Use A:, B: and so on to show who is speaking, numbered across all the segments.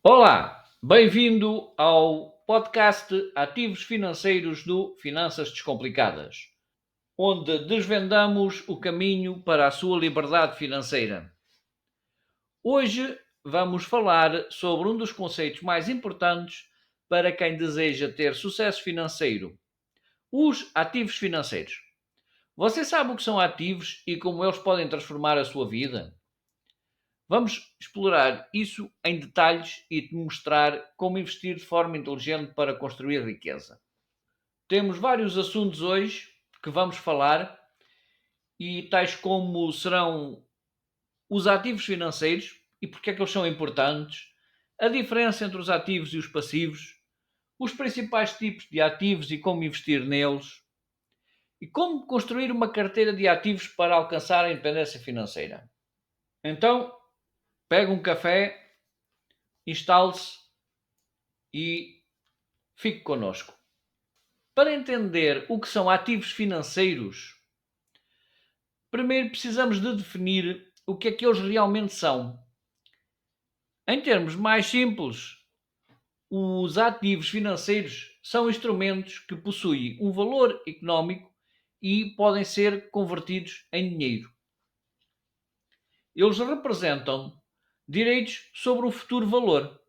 A: Olá, bem-vindo ao podcast Ativos Financeiros do Finanças Descomplicadas, onde desvendamos o caminho para a sua liberdade financeira. Hoje vamos falar sobre um dos conceitos mais importantes para quem deseja ter sucesso financeiro: os ativos financeiros. Você sabe o que são ativos e como eles podem transformar a sua vida? Vamos explorar isso em detalhes e te mostrar como investir de forma inteligente para construir riqueza. Temos vários assuntos hoje que vamos falar, e tais como serão os ativos financeiros e porque é que eles são importantes, a diferença entre os ativos e os passivos, os principais tipos de ativos e como investir neles, e como construir uma carteira de ativos para alcançar a independência financeira. Então, pega um café, instale-se e fique connosco. Para entender o que são ativos financeiros, primeiro precisamos de definir o que é que eles realmente são. Em termos mais simples, os ativos financeiros são instrumentos que possuem um valor económico e podem ser convertidos em dinheiro. Eles representam direitos sobre o futuro valor,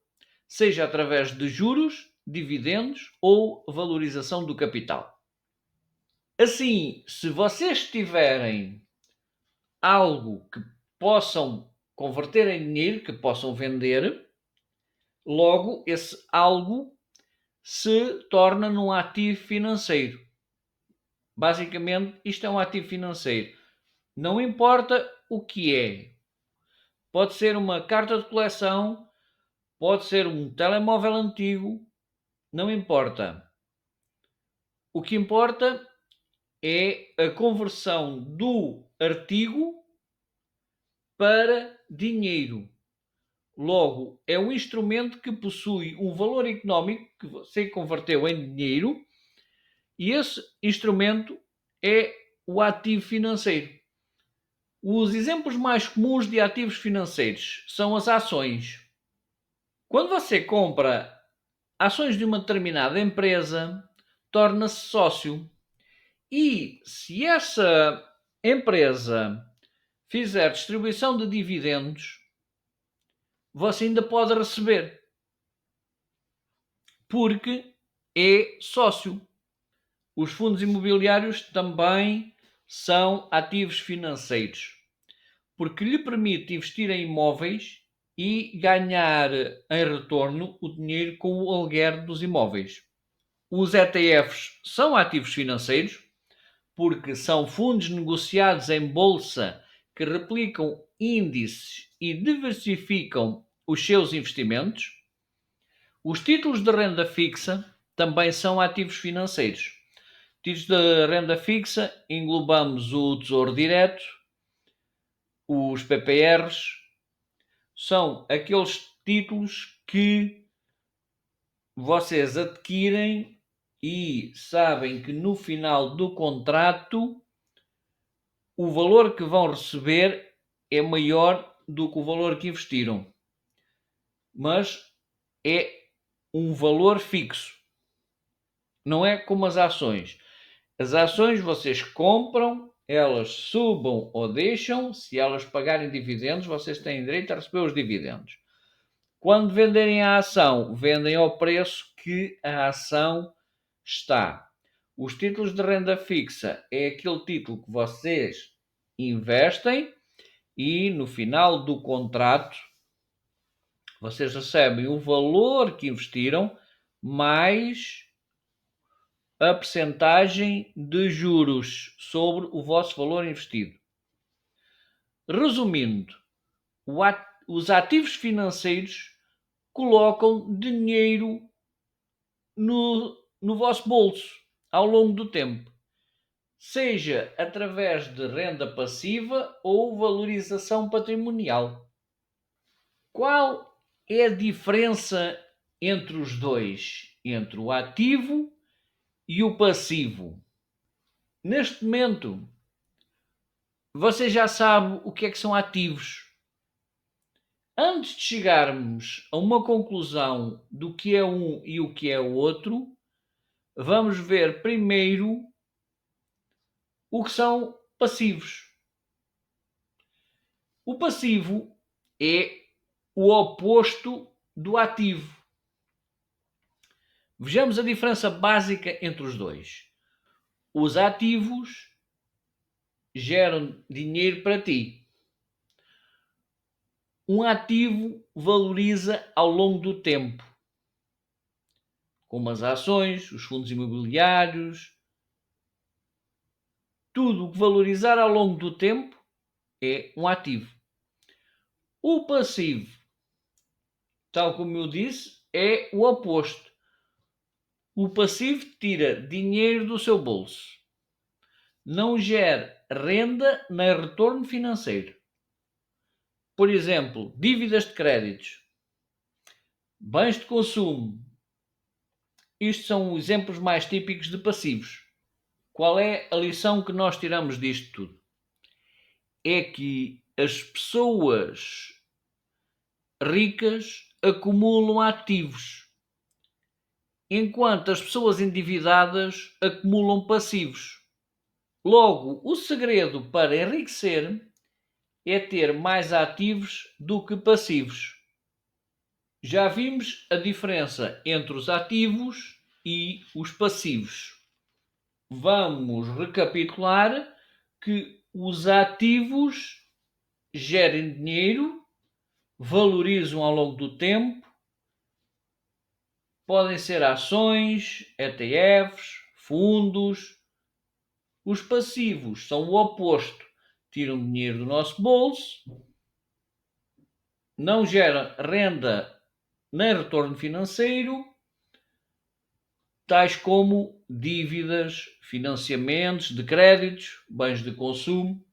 A: seja através de juros, dividendos ou valorização do capital. Assim, se vocês tiverem algo que possam converter em dinheiro, que possam vender, logo esse algo se torna num ativo financeiro. Basicamente, isto é um ativo financeiro. Não importa o que é. Pode ser uma carta de coleção, pode ser um telemóvel antigo, não importa. O que importa é a conversão do artigo para dinheiro. Logo, é um instrumento que possui um valor económico que você converteu em dinheiro, e esse instrumento é o ativo financeiro. Os exemplos mais comuns de ativos financeiros são as ações. Quando você compra ações de uma determinada empresa, torna-se sócio. E se essa empresa fizer distribuição de dividendos, você ainda pode receber, porque é sócio. Os fundos imobiliários também são ativos financeiros, porque lhe permite investir em imóveis e ganhar em retorno o dinheiro com o aluguer dos imóveis. Os ETFs são ativos financeiros, porque são fundos negociados em bolsa que replicam índices e diversificam os seus investimentos. Os títulos de renda fixa também são ativos financeiros. Títulos de renda fixa englobamos o Tesouro Direto, os PPRs, são aqueles títulos que vocês adquirem e sabem que no final do contrato o valor que vão receber é maior do que o valor que investiram, mas é um valor fixo. Não é como as ações. As ações vocês compram, elas subam ou deixam. Se elas pagarem dividendos, vocês têm direito a receber os dividendos. Quando venderem a ação, vendem ao preço que a ação está. Os títulos de renda fixa é aquele título que vocês investem e no final do contrato vocês recebem o valor que investiram mais a percentagem de juros sobre o vosso valor investido. Resumindo, os ativos financeiros colocam dinheiro no vosso bolso ao longo do tempo, seja através de renda passiva ou valorização patrimonial. Qual é a diferença entre os dois? Entre o ativo e o passivo? Neste momento, você já sabe o que é que são ativos. Antes de chegarmos a uma conclusão do que é um e o que é o outro, vamos ver primeiro o que são passivos. O passivo é o oposto do ativo. Vejamos a diferença básica entre os dois. Os ativos geram dinheiro para ti. Um ativo valoriza ao longo do tempo, como as ações, os fundos imobiliários. Tudo o que valorizar ao longo do tempo é um ativo. O passivo, tal como eu disse, é o oposto. O passivo tira dinheiro do seu bolso. Não gera renda nem retorno financeiro. Por exemplo, dívidas de créditos, bens de consumo. Isto são exemplos mais típicos de passivos. Qual é a lição que nós tiramos disto tudo? É que as pessoas ricas acumulam ativos, enquanto as pessoas endividadas acumulam passivos. Logo, o segredo para enriquecer é ter mais ativos do que passivos. Já vimos a diferença entre os ativos e os passivos. Vamos recapitular que os ativos gerem dinheiro, valorizam ao longo do tempo, podem ser ações, ETFs, fundos. Os passivos são o oposto, tiram dinheiro do nosso bolso, não geram renda nem retorno financeiro, tais como dívidas, financiamentos de créditos, bens de consumo.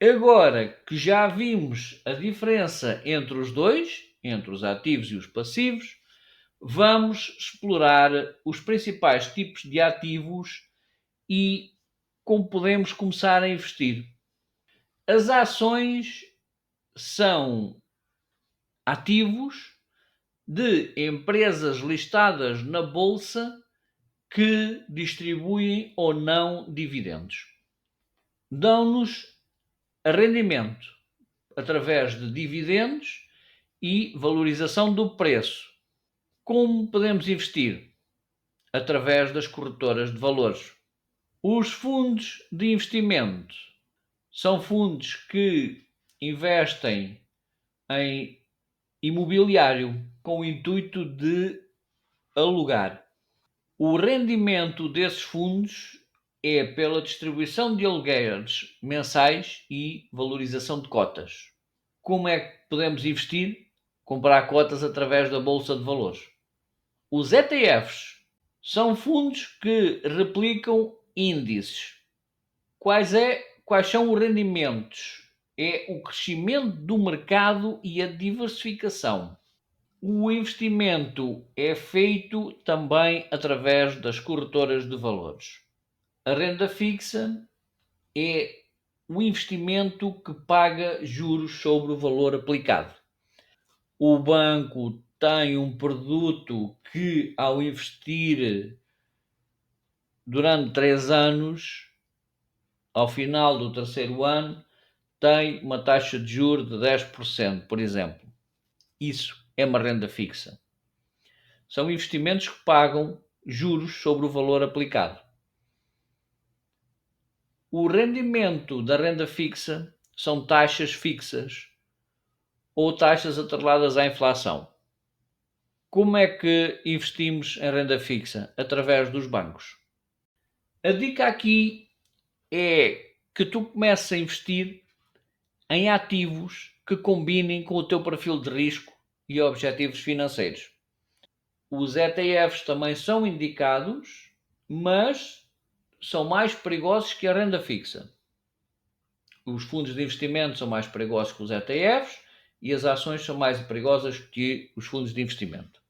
A: Agora que já vimos a diferença entre os dois, entre os ativos e os passivos, vamos explorar os principais tipos de ativos e como podemos começar a investir. As ações são ativos de empresas listadas na bolsa que distribuem ou não dividendos. Dão-nos rendimento através de dividendos e valorização do preço. Como podemos investir? Através das corretoras de valores. Os fundos de investimento são fundos que investem em imobiliário com o intuito de alugar. O rendimento desses fundos é pela distribuição de aluguéis mensais e valorização de cotas. Como é que podemos investir? Comprar cotas através da Bolsa de Valores. Os ETFs são fundos que replicam índices. Quais são os rendimentos? É o crescimento do mercado e a diversificação. O investimento é feito também através das corretoras de valores. A renda fixa é o investimento que paga juros sobre o valor aplicado. O banco tem um produto que, ao investir durante 3 anos, ao final do terceiro ano, tem uma taxa de juros de 10%, por exemplo. Isso é uma renda fixa. São investimentos que pagam juros sobre o valor aplicado. O rendimento da renda fixa são taxas fixas ou taxas atreladas à inflação. Como é que investimos em renda fixa? Através dos bancos. A dica aqui é que tu comeces a investir em ativos que combinem com o teu perfil de risco e objetivos financeiros. Os ETFs também são indicados, mas são mais perigosos que a renda fixa. Os fundos de investimento são mais perigosos que os ETFs e as ações são mais perigosas que os fundos de investimento.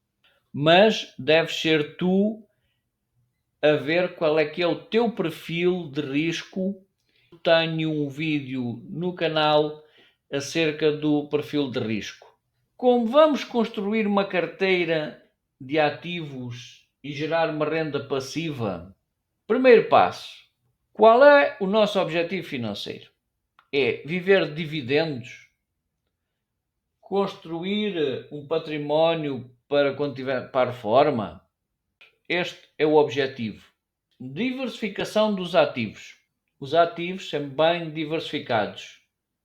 A: Mas deves ser tu a ver qual é que é o teu perfil de risco. Tenho um vídeo no canal acerca do perfil de risco. Como vamos construir uma carteira de ativos e gerar uma renda passiva? Primeiro passo: qual é o nosso objetivo financeiro? É viver de dividendos? Construir um património para quando tiver para a reforma? Este é o objetivo. Diversificação dos ativos. Os ativos sempre bem diversificados.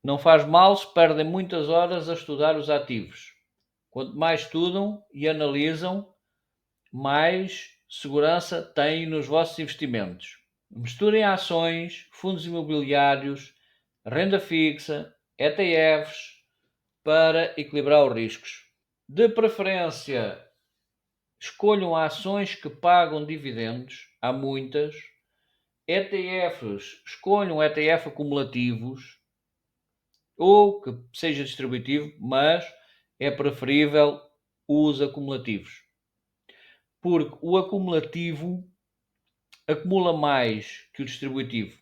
A: Não faz mal se perdem muitas horas a estudar os ativos. Quanto mais estudam e analisam, mais segurança têm nos vossos investimentos. Misturem ações, fundos imobiliários, renda fixa, ETFs para equilibrar os riscos. De preferência, escolham ações que pagam dividendos, há muitas. ETFs, escolham ETF acumulativos ou que seja distributivo, mas é preferível os acumulativos. Porque o acumulativo acumula mais que o distributivo.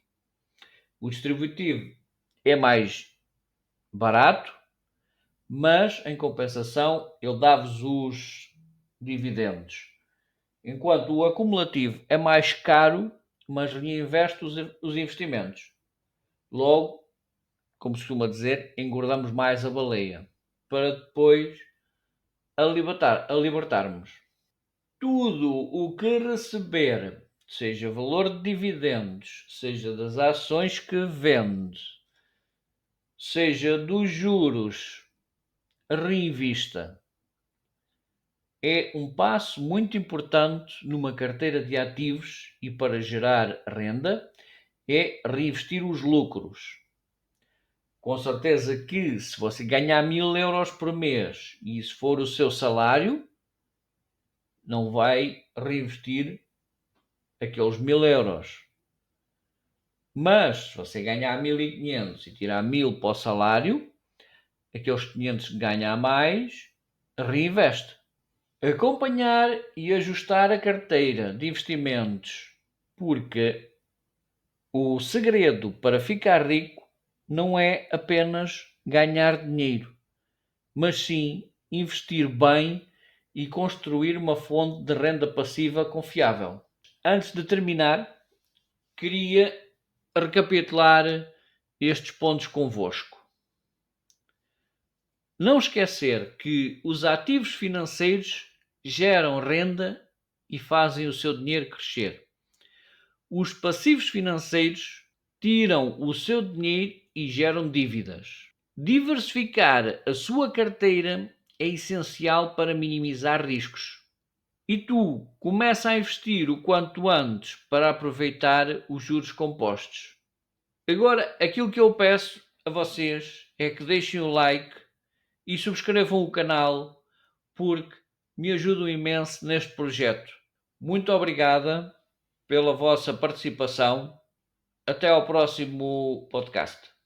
A: O distributivo é mais barato, mas em compensação ele dá-vos os dividendos. Enquanto o acumulativo é mais caro, mas reinveste os investimentos. Logo, como se costuma dizer, engordamos mais a baleia, para depois a libertarmos. Tudo o que receber, seja valor de dividendos, seja das ações que vende, seja dos juros, reinvista. É um passo muito importante numa carteira de ativos e para gerar renda é reinvestir os lucros. Com certeza que se você ganhar 1000 euros por mês e isso for o seu salário, não vai reinvestir aqueles 1000 euros. Mas se você ganhar 1500 e tirar 1000 para o salário, aqueles 500 que ganha a mais, reinveste. Acompanhar e ajustar a carteira de investimentos, porque o segredo para ficar rico não é apenas ganhar dinheiro, mas sim investir bem e construir uma fonte de renda passiva confiável. Antes de terminar, queria recapitular estes pontos convosco. Não esquecer que os ativos financeiros geram renda e fazem o seu dinheiro crescer. Os passivos financeiros tiram o seu dinheiro e geram dívidas. Diversificar a sua carteira é essencial para minimizar riscos. E tu, começa a investir o quanto antes para aproveitar os juros compostos. Agora, aquilo que eu peço a vocês é que deixem o like e subscrevam o canal, porque me ajudam imenso neste projeto. Muito obrigada pela vossa participação. Até ao próximo podcast.